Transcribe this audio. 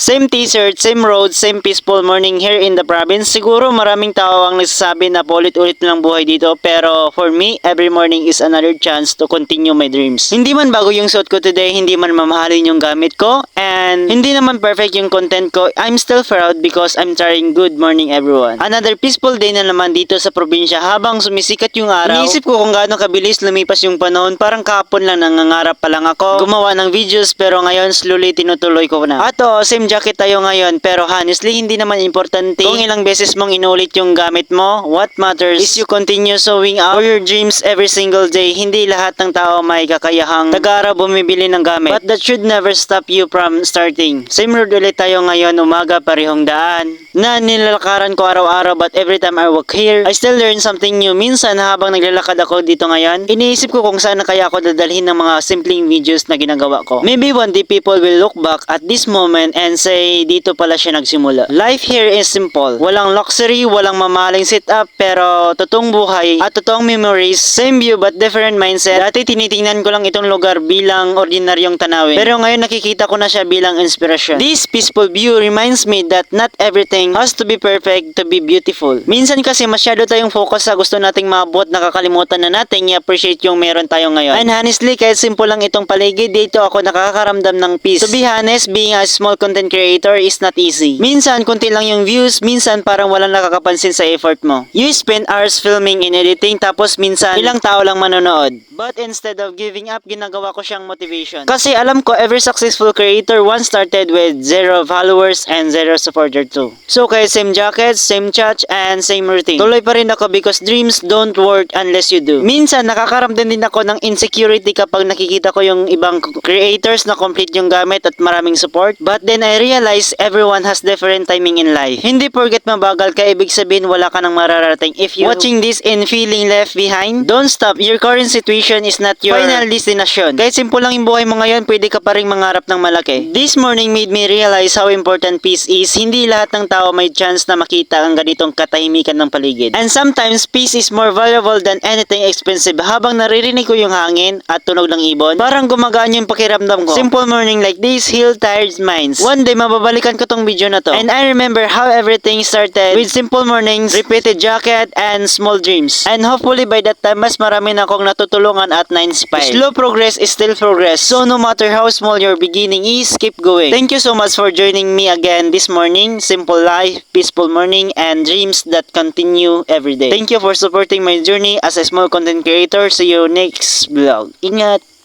Same t-shirt, same road, same peaceful morning here in the province. Siguro maraming tao ang nagsasabi na paulit-ulit lang buhay dito, pero for me, every morning is another chance to continue my dreams. Hindi man bago yung suot ko today, hindi man mamahalin yung gamit ko, and hindi naman perfect yung content ko, I'm still proud because I'm trying. Good morning everyone. Another peaceful day na naman dito sa probinsya habang sumisikat yung araw. Iniisip ko kung gaano kabilis lumipas yung panahon, parang kahapon lang nangangarap pa lang ako gumawa ng videos, pero ngayon slowly tinutuloy ko na. Ato, same jacket tayo ngayon, pero honestly hindi naman importante kung ilang beses mong inulit yung gamit mo. What matters is you continue showing up for your dreams every single day. Hindi lahat ng tao may kakayahang tagaraw bumibili ng gamit, but that should never stop you from starting. Same road ulit tayo ngayon, umaga parehong daan na nilalakaran ko araw-araw, but every time I walk here, I still learn something new. Minsan habang naglalakad ako dito ngayon, iniisip ko kung saan na kaya ako dadalhin ng mga simpleng videos na ginagawa ko. Maybe one day people will look back at this moment and say, dito pala siya nagsimula. Life here is simple. Walang luxury, walang mamahaling setup, pero totoong buhay at totoong memories. Same view but different mindset. Dati tinitingnan ko lang itong lugar bilang ordinaryong tanawin, pero ngayon nakikita ko na siya bilang inspirasyon. This peaceful view reminds me that not everything has to be perfect to be beautiful. Minsan kasi masyado tayong focus sa gusto nating maabot, nakakalimutan na nating i-appreciate yung meron tayo ngayon. And honestly, kahit simple lang itong paligid, dito ako nakakaramdam ng peace. To be honest, being a small content creator is not easy. Minsan, kunti lang yung views, minsan parang walang nakakapansin sa effort mo. You spend hours filming and editing, tapos minsan, ilang tao lang manonood. But instead of giving up, ginagawa ko siyang motivation. Kasi alam ko, every successful creator once started with 0 followers and 0 supporter too. So kaya same jacket, same chat, and same routine. Tuloy pa rin ako because dreams don't work unless you do. Minsan, nakakaramdam din ako ng insecurity kapag nakikita ko yung ibang creators na complete yung gamit at maraming support. But then I realize everyone has different timing in life. Hindi porket mabagal ka, ibig sabihin wala ka nang mararating. If you watching this and feeling left behind, don't stop. Your current situation is not your final destination. Kahit simple lang yung buhay mo ngayon, pwede ka pa rin mangarap ng malaki. This morning made me realize how important peace is. Hindi lahat ng tao may chance na makita ang ganitong katahimikan ng paligid. And sometimes peace is more valuable than anything expensive. Habang naririnig ko yung hangin at tunog ng ibon, parang gumagaan yung pakiramdam ko. Simple morning like this heal tired minds. One day mababalikan ko tong video na to. And I remember how everything started with simple mornings, repeated jacket, and small dreams. And hopefully by that time, mas marami na akong natutulungan at na-inspire. Slow progress is still progress. So no matter how small your beginning is, keep going. Thank you so much for joining me again this morning. Simple life, peaceful morning, and dreams that continue every day. Thank you for supporting my journey as a small content creator. See you next vlog. Ingat!